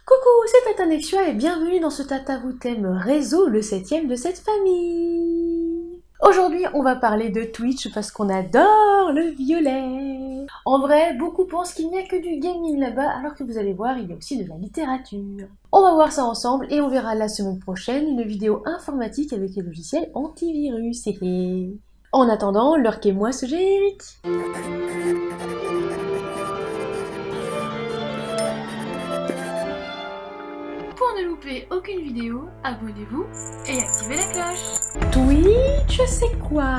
Coucou, c'est Tata Nexua et bienvenue dans ce Tata vous thème réseau, le 7e de cette famille. Aujourd'hui, on va parler de Twitch parce qu'on adore le violet. En vrai, beaucoup pensent qu'il n'y a que du gaming là-bas, alors que vous allez voir, il y a aussi de la littérature. On va voir ça ensemble et on verra la semaine prochaine une vidéo informatique avec les logiciels antivirus. En attendant, l'heure qu'est moi ce générique. Pour ne louper aucune vidéo, abonnez-vous et activez la cloche. Twitch, c'est quoi?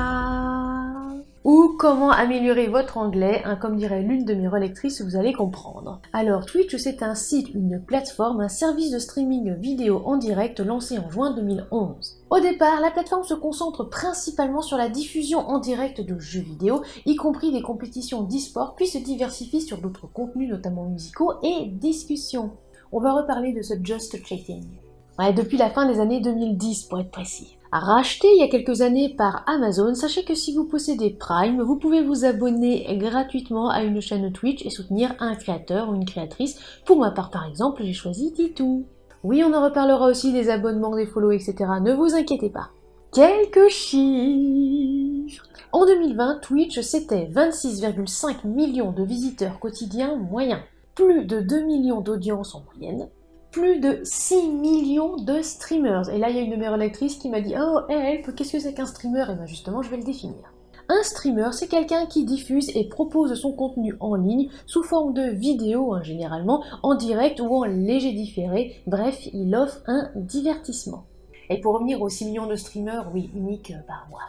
Ou comment améliorer votre anglais, comme dirait l'une de mes relectrices, vous allez comprendre. Alors Twitch, c'est un site, une plateforme, un service de streaming vidéo en direct lancé en juin 2011. Au départ, la plateforme se concentre principalement sur la diffusion en direct de jeux vidéo, y compris des compétitions d'e-sport, puis se diversifie sur d'autres contenus, notamment musicaux et discussions. On va reparler de ce Just Chatting. Ouais, depuis la fin des années 2010 pour être précis. Racheté il y a quelques années par Amazon, sachez que si vous possédez Prime, vous pouvez vous abonner gratuitement à une chaîne Twitch et soutenir un créateur ou une créatrice. Pour ma part par exemple, j'ai choisi Titou. Oui, on en reparlera aussi des abonnements, des follow, etc. Ne vous inquiétez pas. Quelques chiffres. En 2020, Twitch c'était 26,5 millions de visiteurs quotidiens moyens. Plus de 2 millions d'audience en moyenne, plus de 6 millions de streamers. Et là, il y a une de mes relectrices qui m'a dit « Oh, help, qu'est-ce que c'est qu'un streamer ?» Et bien justement, je vais le définir. Un streamer, c'est quelqu'un qui diffuse et propose son contenu en ligne sous forme de vidéo, généralement, en direct ou en léger différé. Bref, il offre un divertissement. Et pour revenir aux 6 millions de streamers, oui, uniques par mois.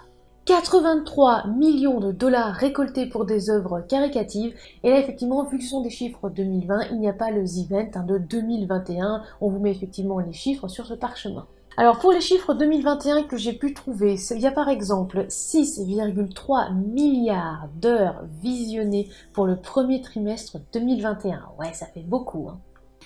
83 millions de dollars récoltés pour des œuvres caricatives. Et là, effectivement, vu que ce sont des chiffres 2020, il n'y a pas le event de 2021. On vous met effectivement les chiffres sur ce parchemin. Alors, pour les chiffres 2021 que j'ai pu trouver, il y a par exemple 6,3 milliards d'heures visionnées pour le premier trimestre 2021. Ouais, ça fait beaucoup, hein.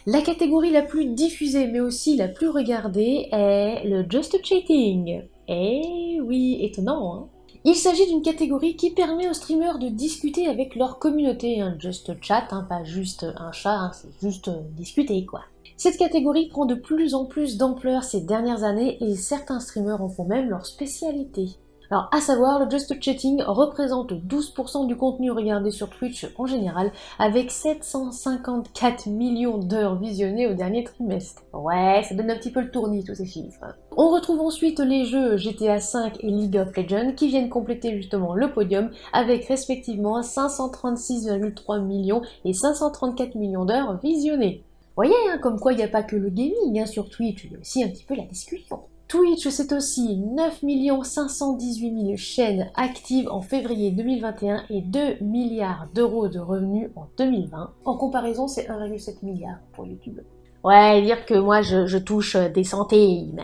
La catégorie la plus diffusée, mais aussi la plus regardée, est le Just Chatting. Eh oui, étonnant, hein. Il s'agit d'une catégorie qui permet aux streamers de discuter avec leur communauté, un just chat, pas juste un chat, c'est juste discuter quoi. Cette catégorie prend de plus en plus d'ampleur ces dernières années et certains streamers en font même leur spécialité. Alors à savoir, le Just Chatting représente 12% du contenu regardé sur Twitch en général, avec 754 millions d'heures visionnées au dernier trimestre. Ouais, ça donne un petit peu le tournis tous ces chiffres. On retrouve ensuite les jeux GTA V et League of Legends qui viennent compléter justement le podium avec respectivement 536,3 millions et 534 millions d'heures visionnées. Vous voyez, comme quoi il n'y a pas que le gaming sur Twitch, il y a aussi un petit peu la discussion. Twitch, c'est aussi 9 518 000 chaînes actives en février 2021 et 2 milliards d'euros de revenus en 2020. En comparaison, c'est 1,7 milliard pour YouTube. Ouais, dire que moi, je touche des centimes.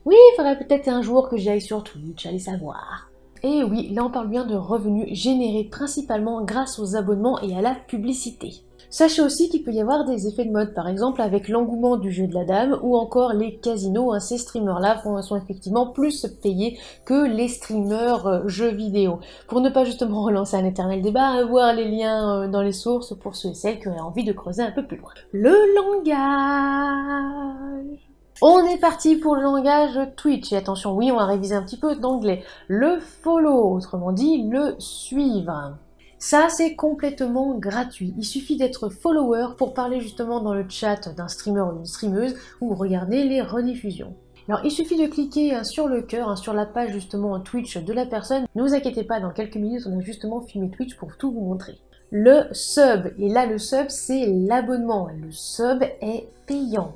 Oui, il faudrait peut-être un jour que j'aille sur Twitch, allez savoir. Et oui, là on parle bien de revenus générés principalement grâce aux abonnements et à la publicité. Sachez aussi qu'il peut y avoir des effets de mode, par exemple avec l'engouement du jeu de la dame ou encore les casinos. Ces streamers-là sont effectivement plus payés que les streamers jeux vidéo. Pour ne pas justement relancer un éternel débat, voir les liens dans les sources pour ceux et celles qui auraient envie de creuser un peu plus loin. Le langage. On est parti pour le langage Twitch. Et attention, oui, on va réviser un petit peu d'anglais. Le follow, autrement dit, le suivre. Ça, c'est complètement gratuit. Il suffit d'être follower pour parler justement dans le chat d'un streamer ou d'une streameuse ou regarder les rediffusions. Alors, il suffit de cliquer sur le cœur, sur la page justement Twitch de la personne. Ne vous inquiétez pas, dans quelques minutes, on a justement filmé Twitch pour tout vous montrer. Le sub. Et là, le sub, c'est l'abonnement. Le sub est payant.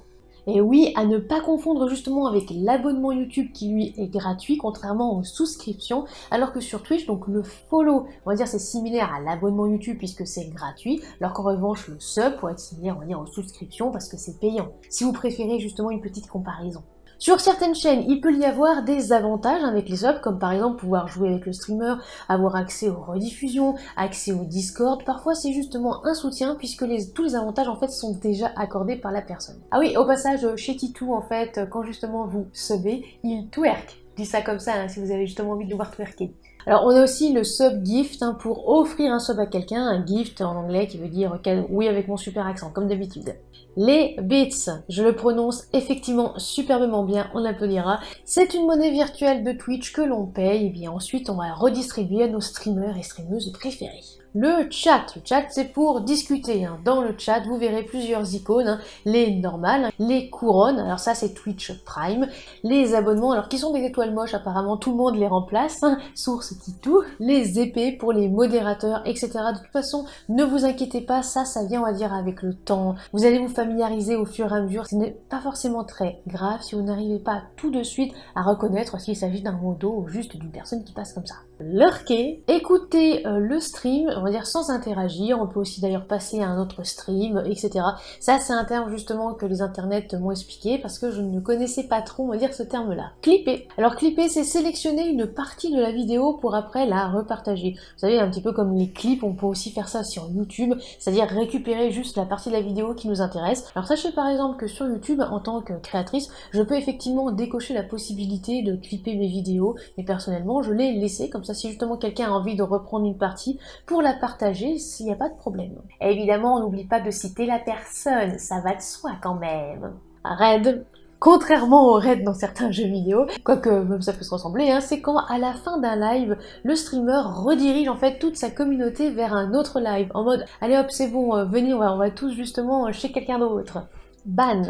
Et oui, à ne pas confondre justement avec l'abonnement YouTube qui lui est gratuit, contrairement aux souscriptions, alors que sur Twitch, donc le follow, on va dire c'est similaire à l'abonnement YouTube puisque c'est gratuit, alors qu'en revanche le sub pourrait être similaire, on va dire, aux souscriptions parce que c'est payant, si vous préférez justement une petite comparaison. Sur certaines chaînes, il peut y avoir des avantages avec les subs, comme par exemple pouvoir jouer avec le streamer, avoir accès aux rediffusions, accès au Discord. Parfois, c'est justement un soutien puisque tous les avantages en fait sont déjà accordés par la personne. Ah oui, au passage, chez Titou, en fait, quand justement vous subez, il twerk. Je dis ça comme ça, si vous avez justement envie de le voir twerker. Alors on a aussi le sub gift pour offrir un sub à quelqu'un, un gift en anglais qui veut dire oui avec mon super accent, comme d'habitude. Les bits, je le prononce effectivement superbement bien, on l'applaudira. C'est une monnaie virtuelle de Twitch que l'on paye et bien ensuite on va redistribuer à nos streamers et streameuses préférés. Le chat c'est pour discuter. Dans le chat, vous verrez plusieurs icônes, les normales, les couronnes, alors ça c'est Twitch Prime, les abonnements, alors qui sont des étoiles moches, apparemment tout le monde les remplace, source Titou, les épées pour les modérateurs, etc. De toute façon, ne vous inquiétez pas, ça vient on va dire avec le temps. Vous allez vous familiariser au fur et à mesure, ce n'est pas forcément très grave si vous n'arrivez pas tout de suite à reconnaître s'il s'agit d'un modo ou juste d'une personne qui passe comme ça. Lurker, écoutez le stream, on va dire sans interagir, on peut aussi d'ailleurs passer à un autre stream, etc. Ça c'est un terme justement que les internets m'ont expliqué parce que je ne connaissais pas trop, on va dire ce terme-là. Clipper. Alors clipper c'est sélectionner une partie de la vidéo pour après la repartager. Vous savez, un petit peu comme les clips, on peut aussi faire ça sur YouTube, c'est-à-dire récupérer juste la partie de la vidéo qui nous intéresse. Alors sachez par exemple que sur YouTube, en tant que créatrice, je peux effectivement décocher la possibilité de clipper mes vidéos, mais personnellement je l'ai laissé comme ça si justement quelqu'un a envie de reprendre une partie pour la partager, s'il n'y a pas de problème. Et évidemment, on n'oublie pas de citer la personne, ça va de soi quand même. Raid. Contrairement au raid dans certains jeux vidéo, quoique même ça peut se ressembler, c'est quand à la fin d'un live, le streamer redirige en fait toute sa communauté vers un autre live, en mode « Allez hop, c'est bon, venez, on va tous justement chez quelqu'un d'autre ». Ban,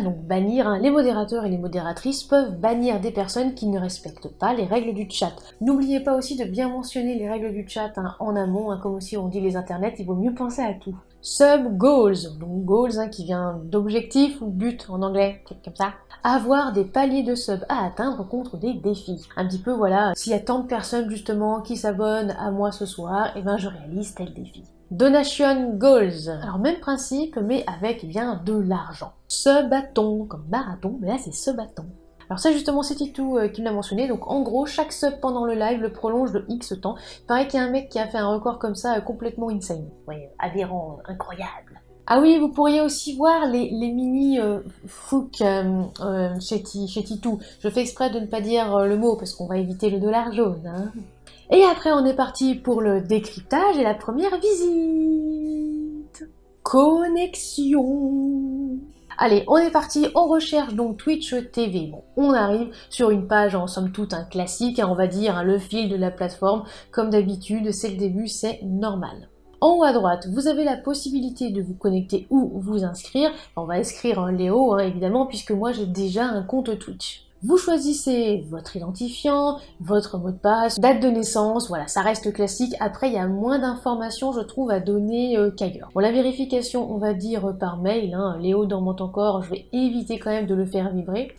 donc bannir, les modérateurs et les modératrices peuvent bannir des personnes qui ne respectent pas les règles du chat. N'oubliez pas aussi de bien mentionner les règles du chat en amont, comme aussi on dit les internets, il vaut mieux penser à tout. Sub goals, donc goals qui vient d'objectif ou but en anglais, quelque comme ça. Avoir des paliers de sub à atteindre contre des défis. Un petit peu voilà, s'il y a tant de personnes justement qui s'abonnent à moi ce soir, et ben je réalise tel défi. Donation goals. Alors même principe, mais avec bien de l'argent. Sub-bâton, comme marathon, mais là c'est sub-bâton. Alors ça justement c'est Titou qui me l'a mentionné, donc en gros chaque sub pendant le live le prolonge de X temps. Il paraît qu'il y a un mec qui a fait un record comme ça complètement insane. Ouais, aberrant, incroyable. Ah oui, vous pourriez aussi voir les mini fouks chez Titou. Je fais exprès de ne pas dire le mot parce qu'on va éviter le dollar jaune. Et après on est parti pour le décryptage et la première visite. Connexion. Allez, on est parti, on recherche donc Twitch TV. Bon, on arrive sur une page en somme toute un classique, on va dire le fil de la plateforme. Comme d'habitude, c'est le début, c'est normal. En haut à droite, vous avez la possibilité de vous connecter ou vous inscrire. On va inscrire Léo, évidemment, puisque moi j'ai déjà un compte Twitch. Vous choisissez votre identifiant, votre mot de passe, date de naissance, voilà, ça reste classique. Après, il y a moins d'informations, je trouve, à donner qu'ailleurs. Bon, la vérification, on va dire par mail, Léo dormant encore, je vais éviter quand même de le faire vibrer.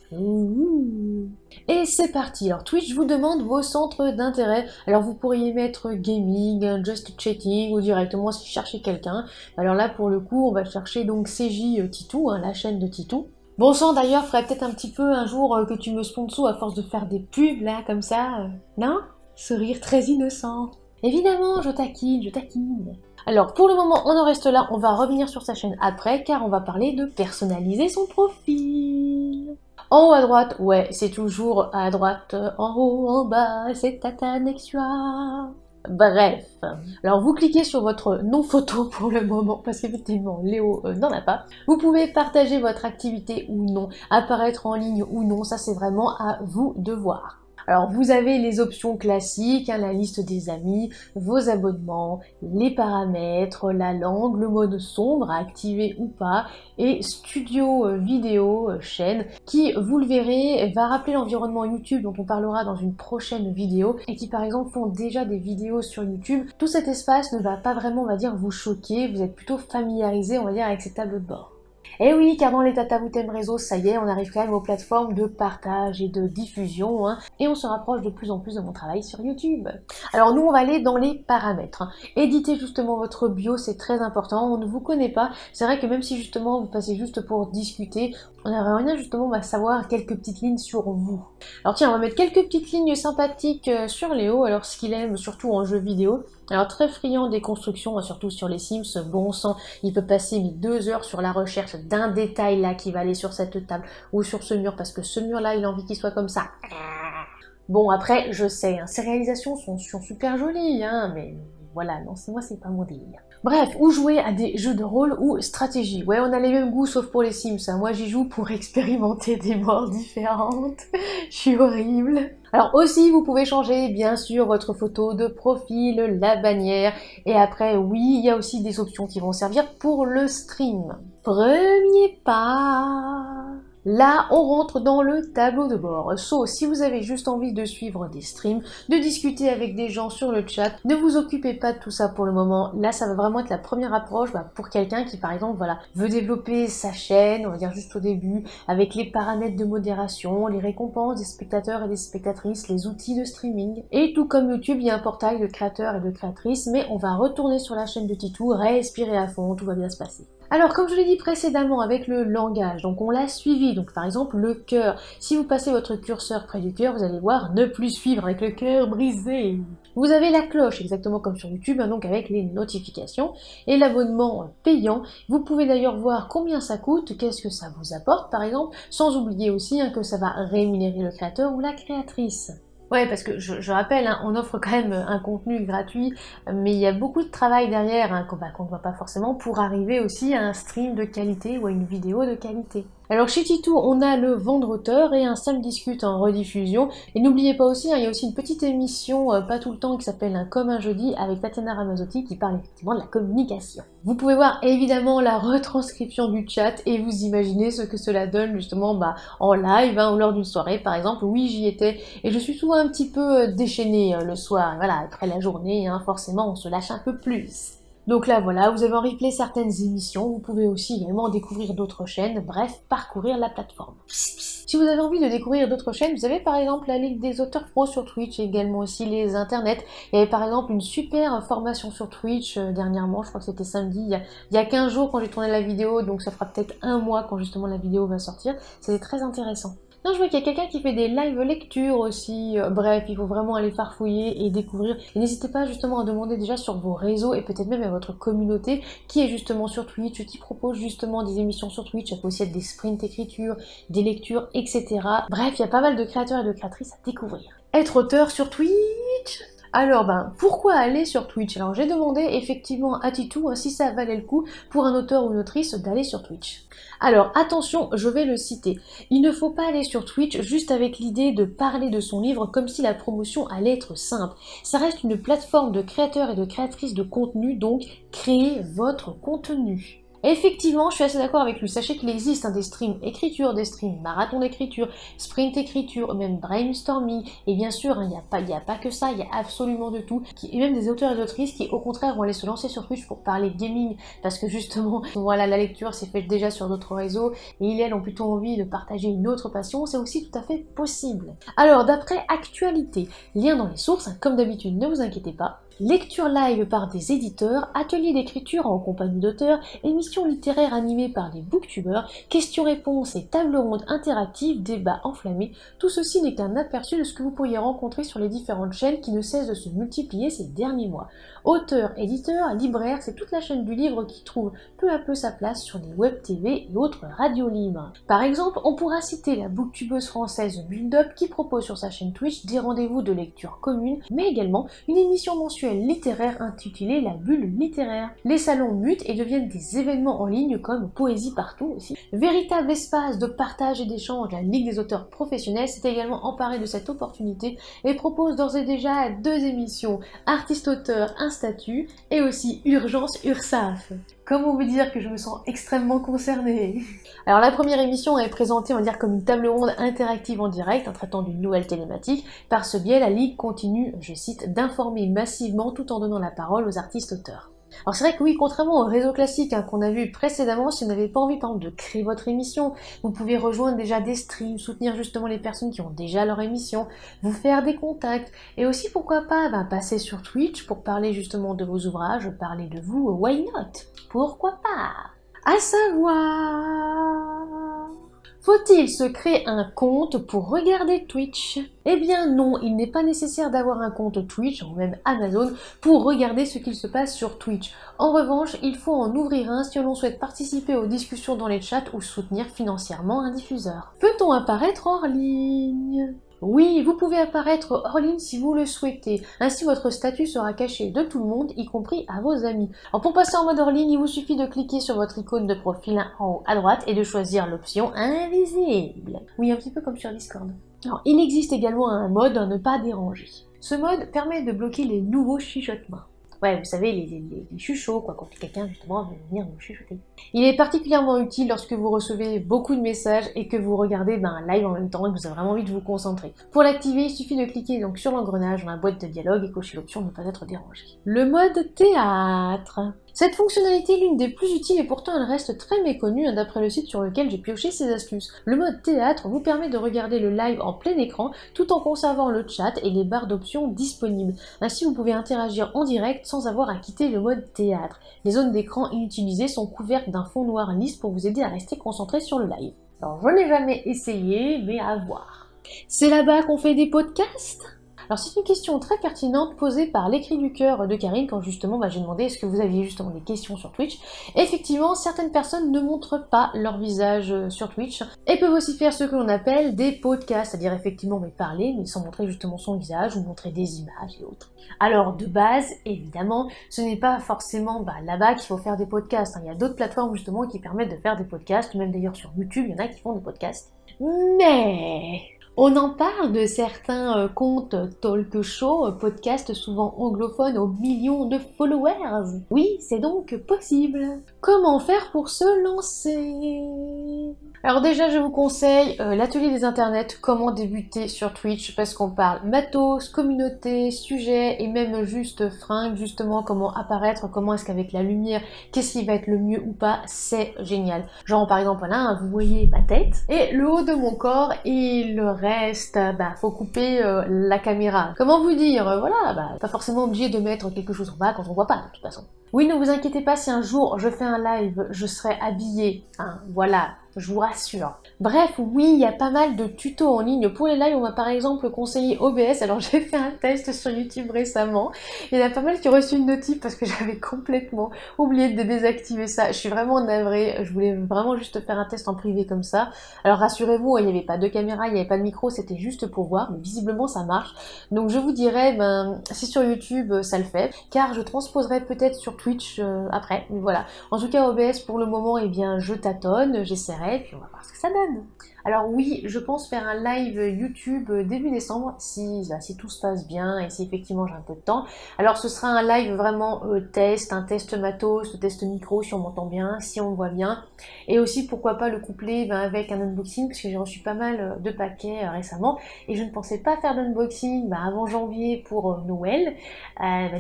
Et c'est parti. Alors Twitch vous demande vos centres d'intérêt. Alors vous pourriez mettre gaming, just chatting ou directement si vous cherchez quelqu'un. Alors là, pour le coup, on va chercher donc CJ Titou, la chaîne de Titou. Bon sang d'ailleurs, faudrait peut-être un petit peu un jour que tu me sponsors à force de faire des pubs là comme ça, non? Sourire très innocent. Évidemment, je taquine, je taquine. Alors pour le moment, on en reste là, on va revenir sur sa chaîne après car on va parler de personnaliser son profil. En haut à droite, ouais, c'est toujours à droite, en haut, en bas, c'est Tatanexua. Bref, alors vous cliquez sur votre nom photo pour le moment, parce qu'effectivement Léo n'en a pas. Vous pouvez partager votre activité ou non, apparaître en ligne ou non, ça c'est vraiment à vous de voir. Alors vous avez les options classiques, la liste des amis, vos abonnements, les paramètres, la langue, le mode sombre à activer ou pas, et studio vidéo chaîne qui, vous le verrez, va rappeler l'environnement YouTube dont on parlera dans une prochaine vidéo et qui par exemple font déjà des vidéos sur YouTube. Tout cet espace ne va pas vraiment, on va dire, vous choquer, vous êtes plutôt familiarisé, on va dire, avec ces tableaux de bord. Et oui, car dans les Tata-Vous-T'aime réseau, ça y est, on arrive quand même aux plateformes de partage et de diffusion, et on se rapproche de plus en plus de mon travail sur YouTube. Alors nous, on va aller dans les paramètres. Éditez justement votre bio, c'est très important, on ne vous connaît pas. C'est vrai que même si justement vous passez juste pour discuter, on aimerait bien justement savoir quelques petites lignes sur vous. Alors tiens, on va mettre quelques petites lignes sympathiques sur Léo, alors ce qu'il aime surtout en jeu vidéo. Alors très friand des constructions, surtout sur les Sims, bon sang, il peut passer 2 heures sur la recherche d'un détail là qui va aller sur cette table ou sur ce mur, parce que ce mur là il a envie qu'il soit comme ça. Bon après, je sais, ces réalisations sont super jolies, mais voilà, non, moi c'est pas mon délire. Bref, ou jouer à des jeux de rôle ou stratégie. Ouais, on a les mêmes goûts sauf pour les Sims, hein. Moi j'y joue pour expérimenter des morts différentes. Je suis horrible. Alors aussi, vous pouvez changer bien sûr votre photo de profil, la bannière, et après oui, il y a aussi des options qui vont servir pour le stream. Premier pas. Là, on rentre dans le tableau de bord. Sauf si vous avez juste envie de suivre des streams, de discuter avec des gens sur le chat, ne vous occupez pas de tout ça pour le moment. Là, ça va vraiment être la première approche pour quelqu'un qui, par exemple, voilà, veut développer sa chaîne, on va dire juste au début, avec les paramètres de modération, les récompenses des spectateurs et des spectatrices, les outils de streaming. Et tout comme YouTube, il y a un portail de créateurs et de créatrices, mais on va retourner sur la chaîne de Titou, respirer à fond, tout va bien se passer. Alors, comme je l'ai dit précédemment avec le langage, donc on l'a suivi, donc par exemple le cœur. Si vous passez votre curseur près du cœur, vous allez voir ne plus suivre avec le cœur brisé. Vous avez la cloche, exactement comme sur YouTube, hein, donc avec les notifications, et l'abonnement payant. Vous pouvez d'ailleurs voir combien ça coûte, qu'est-ce que ça vous apporte par exemple, sans oublier aussi que ça va rémunérer le créateur ou la créatrice. Ouais, parce que je rappelle, hein, on offre quand même un contenu gratuit, mais il y a beaucoup de travail derrière qu'on ne voit pas forcément pour arriver aussi à un stream de qualité ou à une vidéo de qualité. Alors chez Titou, on a le Vendre Auteur et un Sam Discute en rediffusion. Et n'oubliez pas aussi, il y a aussi une petite émission, pas tout le temps, qui s'appelle Comme un jeudi avec Tatiana Ramazotti qui parle effectivement de la communication. Vous pouvez voir évidemment la retranscription du chat et vous imaginez ce que cela donne justement en live ou lors d'une soirée par exemple. Oui, j'y étais et je suis souvent un petit peu déchaînée le soir. Et voilà, après la journée, forcément on se lâche un peu plus. Donc là voilà, vous avez en replay certaines émissions, vous pouvez aussi également découvrir d'autres chaînes, bref, parcourir la plateforme. Si vous avez envie de découvrir d'autres chaînes, vous avez par exemple la Ligue des auteurs pro sur Twitch et également aussi les internets. Il y avait par exemple une super formation sur Twitch dernièrement, je crois que c'était samedi, il y a 15 jours quand j'ai tourné la vidéo, donc ça fera peut-être un mois quand justement la vidéo va sortir. C'était très intéressant. Non, je vois qu'il y a quelqu'un qui fait des live lectures aussi. Bref, il faut vraiment aller farfouiller et découvrir. Et n'hésitez pas justement à demander déjà sur vos réseaux et peut-être même à votre communauté qui est justement sur Twitch, qui propose justement des émissions sur Twitch. Ça peut aussi être des sprints écriture, des lectures, etc. Bref, il y a pas mal de créateurs et de créatrices à découvrir. Être auteur sur Twitch? Alors pourquoi aller sur Twitch? Alors j'ai demandé effectivement à Titou si ça valait le coup pour un auteur ou une autrice d'aller sur Twitch. Alors attention, je vais le citer. Il ne faut pas aller sur Twitch juste avec l'idée de parler de son livre comme si la promotion allait être simple. Ça reste une plateforme de créateurs et de créatrices de contenu, donc créez votre contenu. Effectivement, je suis assez d'accord avec lui. Sachez qu'il existe des streams écriture, des streams marathon d'écriture, sprint écriture, même brainstorming. Et bien sûr, il n'y a pas que ça, il y a absolument de tout. Et même des auteurs et autrices qui, au contraire, vont aller se lancer sur Twitch pour parler gaming. Parce que justement, voilà, la lecture s'est faite déjà sur d'autres réseaux. Et ils, elles, ont plutôt envie de partager une autre passion. C'est aussi tout à fait possible. Alors, d'après actualité, lien dans les sources, comme d'habitude, ne vous inquiétez pas. Lecture live par des éditeurs, ateliers d'écriture en compagnie d'auteurs, émissions littéraires animées par des booktubeurs, questions-réponses et tables rondes interactives, débats enflammés, tout ceci n'est qu'un aperçu de ce que vous pourriez rencontrer sur les différentes chaînes qui ne cessent de se multiplier ces derniers mois. Auteurs, éditeurs, libraires, c'est toute la chaîne du livre qui trouve peu à peu sa place sur des web TV et autres radios libres. Par exemple, on pourra citer la booktubeuse française Build Up qui propose sur sa chaîne Twitch des rendez-vous de lecture commune, mais également une émission mensuelle littéraire intitulée La Bulle littéraire. Les salons mutent et deviennent des événements en ligne comme Poésie partout aussi. Véritable espace de partage et d'échange, la Ligue des auteurs professionnels s'est également emparée de cette opportunité et propose d'ores et déjà 2 émissions, Artiste-auteur, un statut et aussi Urgence URSAF. Comment vous dire que je me sens extrêmement concernée? Alors la première émission est présentée, on va dire, comme une table ronde interactive en direct, en traitant d'une nouvelle thématique. Par ce biais, la Ligue continue, je cite, d'informer massivement tout en donnant la parole aux artistes-auteurs. Alors c'est vrai que oui, contrairement au réseau classique qu'on a vu précédemment, si vous n'avez pas envie par exemple de créer votre émission, vous pouvez rejoindre déjà des streams, soutenir justement les personnes qui ont déjà leur émission, vous faire des contacts, et aussi pourquoi pas passer sur Twitch pour parler justement de vos ouvrages, parler de vous, why not? Pourquoi pas? À savoir... Faut-il se créer un compte pour regarder Twitch? Eh bien non, il n'est pas nécessaire d'avoir un compte Twitch ou même Amazon pour regarder ce qu'il se passe sur Twitch. En revanche, il faut en ouvrir un si l'on souhaite participer aux discussions dans les chats ou soutenir financièrement un diffuseur. Peut-on apparaître hors ligne? Oui, vous pouvez apparaître hors ligne si vous le souhaitez. Ainsi, votre statut sera caché de tout le monde, y compris à vos amis. Alors, pour passer en mode hors ligne, il vous suffit de cliquer sur votre icône de profil en haut à droite et de choisir l'option invisible. Oui, un petit peu comme sur Discord. Alors, il existe également un mode à ne pas déranger. Ce mode permet de bloquer les nouveaux chuchotements. Ouais, vous savez, les chuchots, quoi, quand quelqu'un, justement, veut venir vous chuchoter. Il est particulièrement utile lorsque vous recevez beaucoup de messages et que vous regardez un live en même temps et que vous avez vraiment envie de vous concentrer. Pour l'activer, il suffit de cliquer donc sur l'engrenage dans la boîte de dialogue et cocher l'option ne pas être dérangé. Le mode théâtre. Cette fonctionnalité est l'une des plus utiles et pourtant elle reste très méconnue d'après le site sur lequel j'ai pioché ces astuces. Le mode théâtre vous permet de regarder le live en plein écran tout en conservant le chat et les barres d'options disponibles. Ainsi vous pouvez interagir en direct sans avoir à quitter le mode théâtre. Les zones d'écran inutilisées sont couvertes d'un fond noir lisse pour vous aider à rester concentré sur le live. Alors je n'ai jamais essayé, mais à voir. C'est là-bas qu'on fait des podcasts ? Alors c'est une question très pertinente posée par l'écrit du cœur de Karine quand justement j'ai demandé est-ce que vous aviez justement des questions sur Twitch. Et effectivement, certaines personnes ne montrent pas leur visage sur Twitch et peuvent aussi faire ce que l'on appelle des podcasts, c'est-à-dire effectivement parler mais sans montrer justement son visage ou montrer des images et autres. Alors de base, évidemment, ce n'est pas forcément là-bas qu'il faut faire des podcasts. Il y a d'autres plateformes justement qui permettent de faire des podcasts, même d'ailleurs sur YouTube, il y en a qui font des podcasts. Mais on en parle de certains comptes talk show, podcasts souvent anglophones aux millions de followers. Oui, c'est donc possible. Comment faire pour se lancer ? Alors déjà, je vous conseille l'atelier des internets, comment débuter sur Twitch, parce qu'on parle matos, communauté, sujet et même juste fringues, justement comment apparaître, comment est-ce qu'avec la lumière, qu'est-ce qui va être le mieux ou pas, c'est génial. Genre par exemple là, vous voyez ma tête et le haut de mon corps et le reste, faut couper la caméra. Comment vous dire, voilà, pas forcément obligé de mettre quelque chose en bas quand on voit pas de toute façon. Oui, ne vous inquiétez pas si un jour je fais un live, je serai habillée, voilà, je vous rassure. Bref, oui, il y a pas mal de tutos en ligne. Pour les lives, on m'a par exemple conseillé OBS, alors j'ai fait un test sur YouTube récemment. Il y en a pas mal qui ont reçu une notif parce que j'avais complètement oublié de désactiver ça. Je suis vraiment navrée, je voulais vraiment juste faire un test en privé comme ça. Alors rassurez-vous, il n'y avait pas de caméra, il n'y avait pas de micro, c'était juste pour voir, mais visiblement ça marche. Donc je vous dirais, si sur YouTube ça le fait, car je transposerai peut-être sur Twitch après, mais voilà. En tout cas OBS pour le moment, je tâtonne, j'essaierai, puis on va voir ce que ça donne. Alors oui, je pense faire un live YouTube début décembre, si tout se passe bien et si effectivement j'ai un peu de temps. Alors ce sera un live vraiment test, un test matos, un test micro si on m'entend bien, si on me voit bien. Et aussi pourquoi pas le coupler avec un unboxing, parce que j'ai reçu pas mal de paquets récemment. Et je ne pensais pas faire d'unboxing avant janvier pour Noël.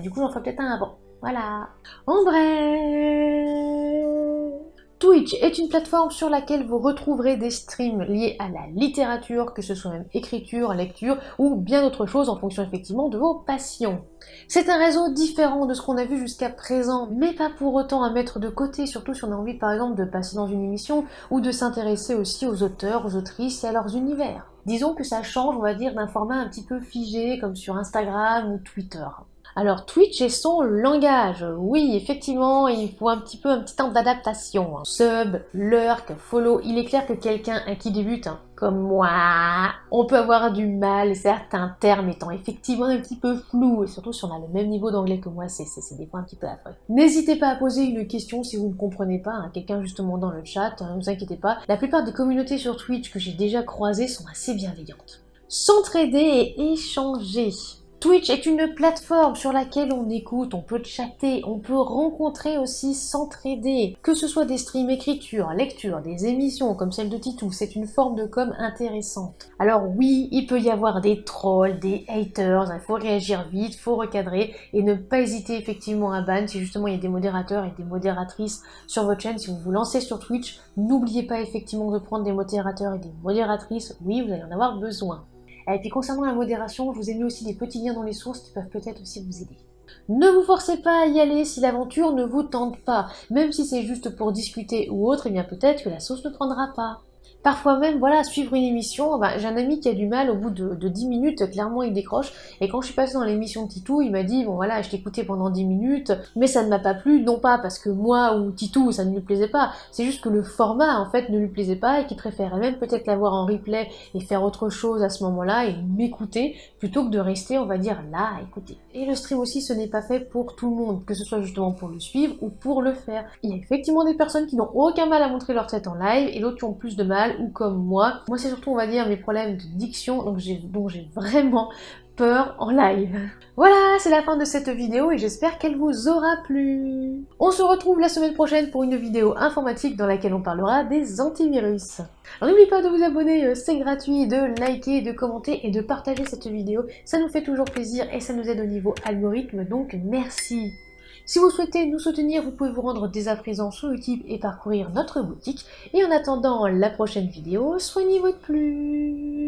Du coup j'en ferai peut-être un avant. Voilà. En bref, Twitch est une plateforme sur laquelle vous retrouverez des streams liés à la littérature, que ce soit même écriture, lecture ou bien d'autres choses en fonction effectivement de vos passions. C'est un réseau différent de ce qu'on a vu jusqu'à présent, mais pas pour autant à mettre de côté, surtout si on a envie par exemple de passer dans une émission ou de s'intéresser aussi aux auteurs, aux autrices et à leurs univers. Disons que ça change, on va dire, d'un format un petit peu figé comme sur Instagram ou Twitter. Alors Twitch et son langage, oui effectivement il faut un petit temps d'adaptation. Sub, lurk, follow, il est clair que quelqu'un qui débute, comme moi, on peut avoir du mal, certains termes étant effectivement un petit peu flous, et surtout si on a le même niveau d'anglais que moi, c'est des fois un petit peu affreux. N'hésitez pas à poser une question si vous ne comprenez pas, quelqu'un justement dans le chat, ne vous inquiétez pas, la plupart des communautés sur Twitch que j'ai déjà croisées sont assez bienveillantes. S'entraider et échanger. Twitch est une plateforme sur laquelle on écoute, on peut chatter, on peut rencontrer aussi, s'entraider. Que ce soit des streams écriture, lecture, des émissions comme celle de Titou, c'est une forme de com intéressante. Alors oui, il peut y avoir des trolls, des haters, il faut réagir vite, il faut recadrer et ne pas hésiter effectivement à ban si justement il y a des modérateurs et des modératrices sur votre chaîne. Si vous vous lancez sur Twitch, n'oubliez pas effectivement de prendre des modérateurs et des modératrices, oui vous allez en avoir besoin. Et puis concernant la modération, je vous ai mis aussi des petits liens dans les sources qui peuvent peut-être aussi vous aider. Ne vous forcez pas à y aller si l'aventure ne vous tente pas, même si c'est juste pour discuter ou autre, bien peut-être que la sauce ne prendra pas. Parfois même, voilà, suivre une émission, j'ai un ami qui a du mal, au bout de 10 minutes, clairement il décroche, et quand je suis passée dans l'émission de Titou, il m'a dit, bon voilà, je t'ai écouté pendant 10 minutes, mais ça ne m'a pas plu, non pas parce que moi ou Titou, ça ne lui plaisait pas, c'est juste que le format, en fait, ne lui plaisait pas, et qu'il préférait même peut-être l'avoir en replay et faire autre chose à ce moment-là, et m'écouter, plutôt que de rester, on va dire, là, à écouter. Et le stream aussi, ce n'est pas fait pour tout le monde, que ce soit justement pour le suivre ou pour le faire. Il y a effectivement des personnes qui n'ont aucun mal à montrer leur tête en live, et d'autres qui ont plus de mal, ou comme moi. Moi, c'est surtout, on va dire, mes problèmes de diction, dont j'ai vraiment peur en live. Voilà, c'est la fin de cette vidéo et j'espère qu'elle vous aura plu. On se retrouve la semaine prochaine pour une vidéo informatique dans laquelle on parlera des antivirus. Alors n'oubliez pas de vous abonner, c'est gratuit, de liker, de commenter et de partager cette vidéo. Ça nous fait toujours plaisir et ça nous aide au niveau algorithme, donc merci. Si vous souhaitez nous soutenir, vous pouvez vous rendre dès à présent sur Utip et parcourir notre boutique. Et en attendant la prochaine vidéo, soignez votre plume.